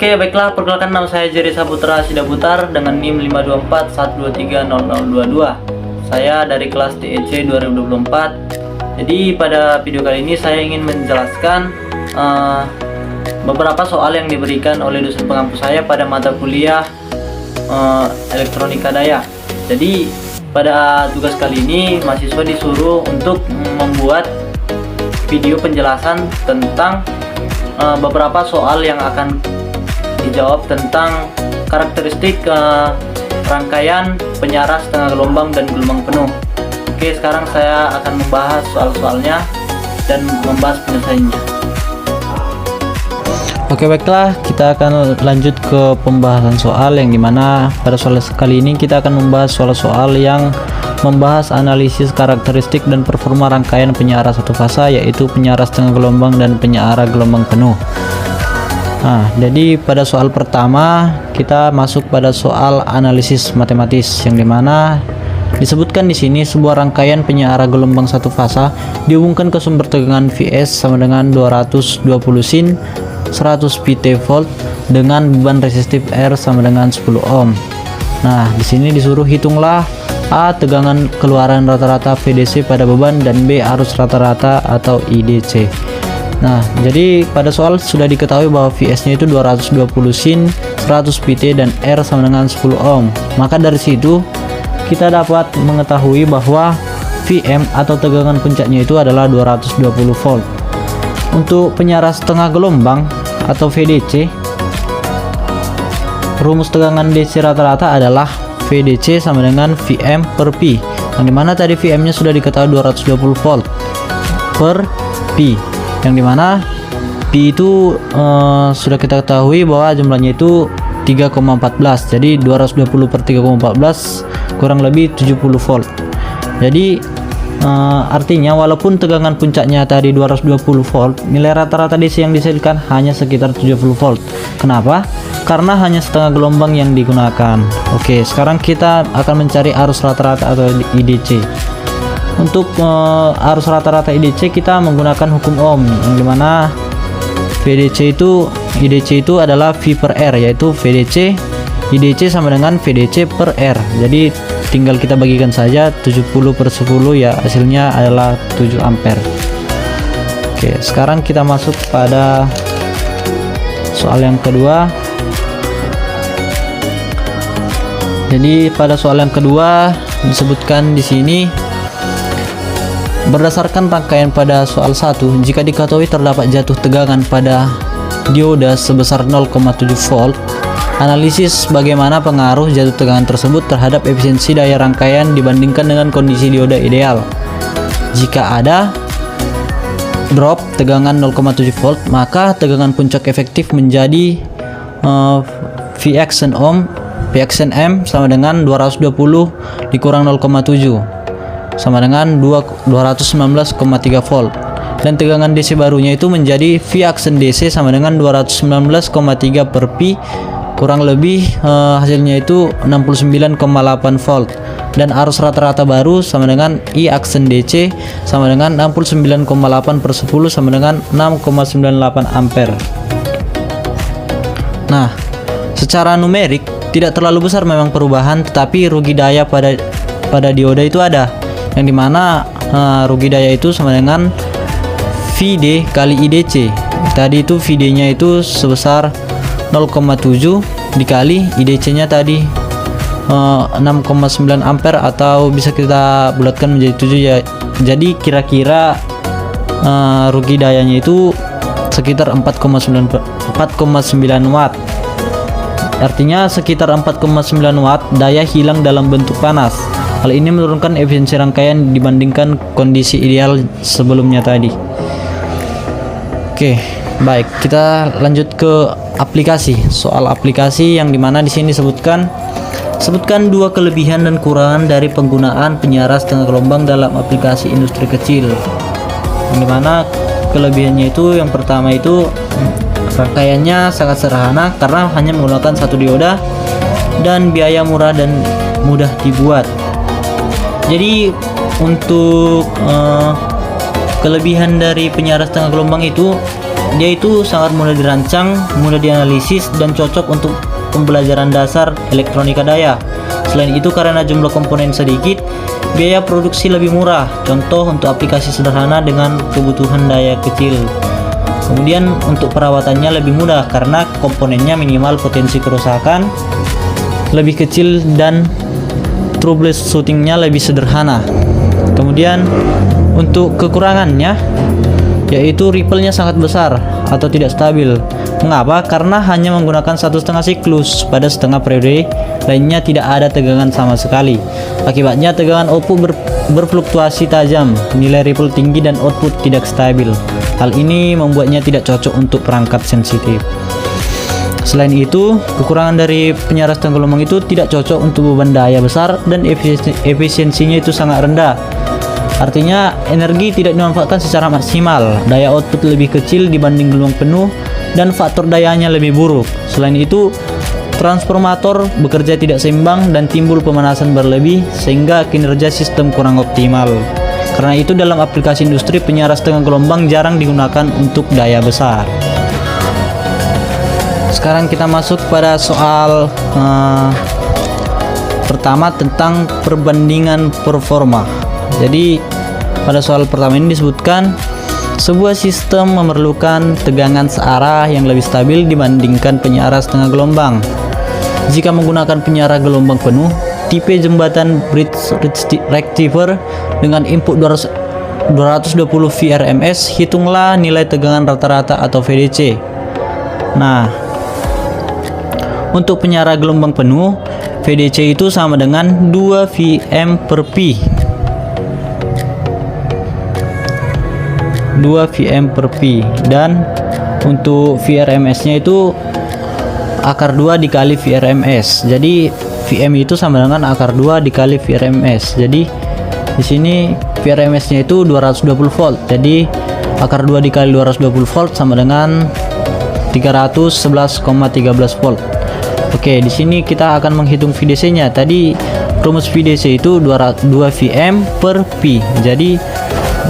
Oke, baiklah, perkenalkan nama saya Jerry Saputra Sidaputar dengan NIM 524123022. Saya dari kelas TEC 2024. Jadi pada video kali ini saya ingin menjelaskan beberapa soal yang diberikan oleh dosen pengampu saya pada mata kuliah elektronika daya. Jadi pada tugas kali ini mahasiswa disuruh untuk membuat video penjelasan tentang beberapa soal yang akan dijawab tentang karakteristik rangkaian penyaras setengah gelombang dan gelombang penuh. Oke, sekarang saya akan membahas soal-soalnya dan membahas penyelesaiannya. Oke, baiklah, kita akan lanjut ke pembahasan soal yang dimana pada soal kali ini kita akan membahas soal-soal yang membahas analisis karakteristik dan performa rangkaian penyaras satu fasa, yaitu penyaras setengah gelombang dan penyaras gelombang penuh. Nah, jadi pada soal pertama kita masuk pada soal analisis matematis yang dimana disebutkan di sini sebuah rangkaian penyaras gelombang satu fasa dihubungkan ke sumber tegangan Vs sama dengan 220 sin 100 pt volt dengan beban resistif R sama dengan 10 ohm. Nah, di sini disuruh hitunglah A, tegangan keluaran rata-rata VDC pada beban, dan B, arus rata-rata atau IDC. Nah, jadi pada soal sudah diketahui bahwa Vs nya itu 220 sin 100 pt dan R sama dengan 10 ohm. Maka dari situ kita dapat mengetahui bahwa Vm atau tegangan puncaknya itu adalah 220 volt. Untuk penyaras setengah gelombang atau VDC, rumus tegangan DC rata-rata adalah VDC sama dengan Vm per Pi, yang dimana tadi Vm nya sudah diketahui 220 volt per Pi, yang dimana Pi itu sudah kita ketahui bahwa jumlahnya itu 3,14. Jadi 220 per 3,14 kurang lebih 70 volt. Jadi artinya walaupun tegangan puncaknya tadi 220 volt, nilai rata-rata DC yang dihasilkan hanya sekitar 70 volt. Kenapa? Karena hanya setengah gelombang yang digunakan. Oke, sekarang kita akan mencari arus rata-rata atau IDC. Untuk arus rata-rata IDC kita menggunakan hukum Ohm, yang dimana IDC itu adalah V per R, yaitu VDC IDC sama dengan VDC per R. Jadi tinggal kita bagikan saja 70 per 10, ya hasilnya adalah 7 ampere. Oke, sekarang kita masuk pada soal yang kedua. Jadi pada soal yang kedua disebutkan di sini, berdasarkan rangkaian pada soal 1, jika diketahui terdapat jatuh tegangan pada dioda sebesar 0,7 volt, analisis bagaimana pengaruh jatuh tegangan tersebut terhadap efisiensi daya rangkaian dibandingkan dengan kondisi dioda ideal. Jika ada drop tegangan 0,7 volt, maka tegangan puncak efektif menjadi Vxnm sama dengan 220 dikurang 0,7 sama dengan 219,3 volt, dan tegangan DC barunya itu menjadi Vxn DC sama dengan 219,3 per Pi, kurang lebih hasilnya itu 69,8 volt, dan arus rata-rata baru sama dengan I aksen DC sama dengan 69,8 per 10 sama dengan 6,98 ampere. Nah, secara numerik tidak terlalu besar memang perubahan, tetapi rugi daya pada dioda itu ada, yang dimana rugi daya itu sama dengan Vd kali IDC. Tadi itu Vd nya itu sebesar 0,7 dikali IDC nya tadi 6,9 ampere, atau bisa kita bulatkan menjadi 7 ya. Jadi kira-kira rugi dayanya itu sekitar 4,9 watt. Artinya sekitar 4,9 watt daya hilang dalam bentuk panas. Hal ini menurunkan efisiensi rangkaian dibandingkan kondisi ideal sebelumnya tadi. Oke, baik, kita lanjut ke aplikasi. Soal aplikasi yang dimana di sini sebutkan dua kelebihan dan kekurangan dari penggunaan penyaras setengah gelombang dalam aplikasi industri kecil. Yang dimana kelebihannya itu yang pertama itu rangkaiannya sangat sederhana karena hanya menggunakan satu dioda dan biaya murah dan mudah dibuat. Jadi untuk kelebihan dari penyaras setengah gelombang itu dia itu sangat mudah dirancang, mudah dianalisis, dan cocok untuk pembelajaran dasar elektronika daya. Selain itu, karena jumlah komponen sedikit, biaya produksi lebih murah. Contoh untuk aplikasi sederhana dengan kebutuhan daya kecil. Kemudian untuk perawatannya lebih mudah karena komponennya minimal, potensi kerusakan lebih kecil, dan troubleshootingnya lebih sederhana. Kemudian untuk kekurangannya yaitu ripple-nya sangat besar atau tidak stabil. Mengapa? Karena hanya menggunakan 1,5 siklus pada setengah periode lainnya tidak ada tegangan sama sekali. Akibatnya tegangan output berfluktuasi tajam, nilai ripple tinggi, dan output tidak stabil. Hal ini membuatnya tidak cocok untuk perangkat sensitif. Selain itu, kekurangan dari penyaras setengah gelombang itu tidak cocok untuk beban daya besar dan efisiensinya itu sangat rendah. Artinya energi tidak dimanfaatkan secara maksimal, daya output lebih kecil dibanding gelombang penuh, dan faktor dayanya lebih buruk. Selain itu, transformator bekerja tidak seimbang dan timbul pemanasan berlebih sehingga kinerja sistem kurang optimal. Karena itu dalam aplikasi industri penyaras setengah gelombang jarang digunakan untuk daya besar. Sekarang kita masuk pada soal pertama tentang perbandingan performa. Jadi pada soal pertama ini disebutkan sebuah sistem memerlukan tegangan searah yang lebih stabil dibandingkan penyaras setengah gelombang. Jika menggunakan penyaras gelombang penuh, tipe jembatan bridge rectifier dengan input 220 VRMS, hitunglah nilai tegangan rata-rata atau VDC. Nah, untuk penyaras gelombang penuh, VDC itu sama dengan 2 Vm per Pi. 2 Vm per Pi, dan untuk VRMS-nya itu akar 2 dikali VRMS. Jadi Vm itu sama dengan akar 2 dikali VRMS. Jadi di sini VRMS-nya itu 220 volt. Jadi akar 2 dikali 220 volt sama dengan 311,13 volt. Oke, di sini kita akan menghitung VDC-nya. Tadi rumus VDC itu 2 Vm per Pi. Jadi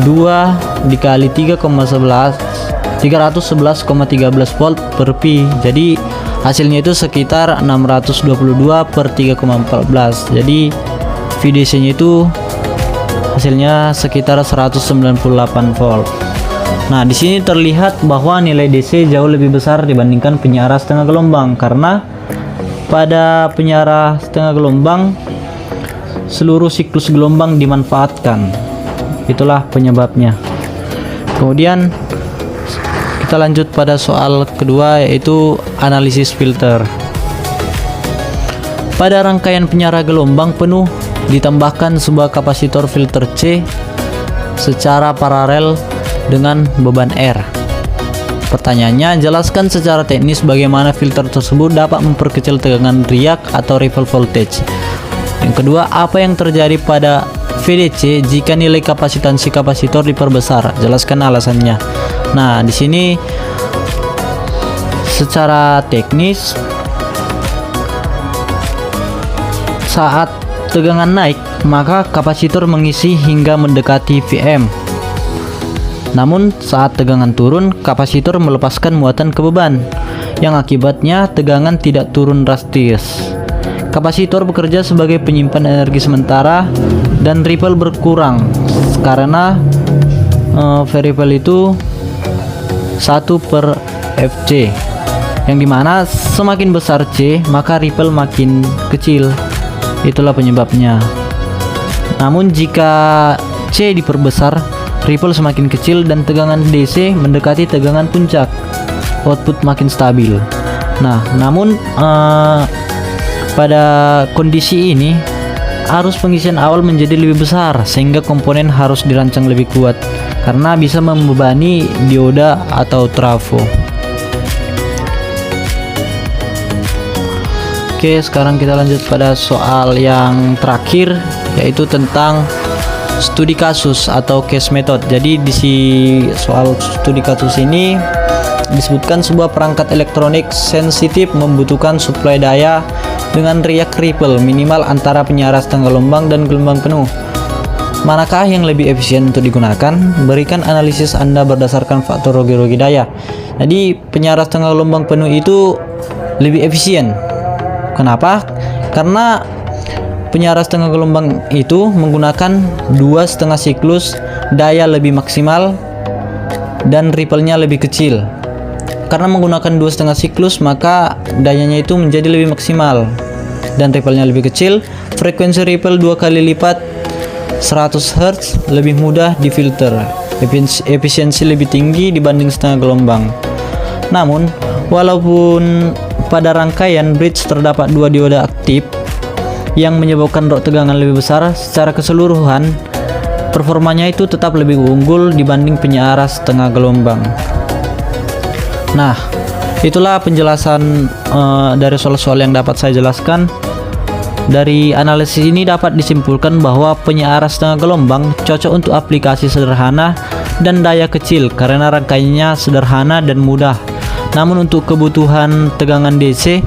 2 dikali 311,13 volt per Pi. Jadi hasilnya itu sekitar 622 per 3,14. Jadi VDC nya itu hasilnya sekitar 198 volt. Nah, di sini terlihat bahwa nilai DC jauh lebih besar dibandingkan penyaras setengah gelombang, karena pada penyaras setengah gelombang seluruh siklus gelombang dimanfaatkan. Itulah penyebabnya. Kemudian kita lanjut pada soal kedua, yaitu analisis filter. Pada rangkaian penyaras gelombang penuh ditambahkan sebuah kapasitor filter C secara paralel dengan beban R. Pertanyaannya, jelaskan secara teknis bagaimana filter tersebut dapat memperkecil tegangan riak atau ripple voltage. Yang kedua, apa yang terjadi pada VDC jika nilai kapasitansi kapasitor diperbesar? Jelaskan alasannya. Nah, di sini secara teknis, saat tegangan naik, maka kapasitor mengisi hingga mendekati Vm. Namun saat tegangan turun, kapasitor melepaskan muatan ke beban, yang akibatnya tegangan tidak turun drastis. Kapasitor bekerja sebagai penyimpan energi sementara dan ripple berkurang karena variable itu 1 per Fc, yang dimana semakin besar C maka ripple makin kecil. Itulah penyebabnya. Namun jika C diperbesar, ripple semakin kecil dan tegangan DC mendekati tegangan puncak, output makin stabil. Nah, namun pada kondisi ini arus pengisian awal menjadi lebih besar sehingga komponen harus dirancang lebih kuat karena bisa membebani dioda atau trafo. Oke, sekarang kita lanjut pada soal yang terakhir, yaitu tentang studi kasus atau case method. Jadi di soal studi kasus ini disebutkan sebuah perangkat elektronik sensitif membutuhkan suplai daya dengan riak ripple minimal antara penyaras setengah gelombang dan gelombang penuh. Manakah yang lebih efisien untuk digunakan? Berikan analisis Anda berdasarkan faktor rugi-rugi daya. Jadi penyiaran setengah gelombang penuh itu lebih efisien. Kenapa? Karena penyiaran setengah gelombang itu menggunakan 2,5 siklus, daya lebih maksimal dan ripple-nya lebih kecil. Karena menggunakan 2,5 siklus, maka dayanya itu menjadi lebih maksimal dan ripple-nya lebih kecil. Frekuensi ripple 2 kali lipat 100 Hz, lebih mudah difilter, efisiensi lebih tinggi dibanding setengah gelombang. Namun, walaupun pada rangkaian bridge terdapat 2 dioda aktif yang menyebabkan drop tegangan lebih besar, secara keseluruhan performanya itu tetap lebih unggul dibanding penyiaran setengah gelombang. Nah, itulah penjelasan dari soal-soal yang dapat saya jelaskan. Dari analisis ini dapat disimpulkan bahwa penyiaran setengah gelombang cocok untuk aplikasi sederhana dan daya kecil karena rangkaiannya sederhana dan mudah. Namun untuk kebutuhan tegangan DC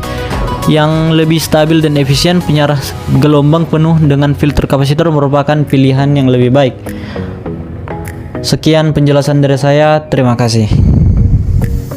yang lebih stabil dan efisien, penyiaran gelombang penuh dengan filter kapasitor merupakan pilihan yang lebih baik. Sekian penjelasan dari saya, terima kasih.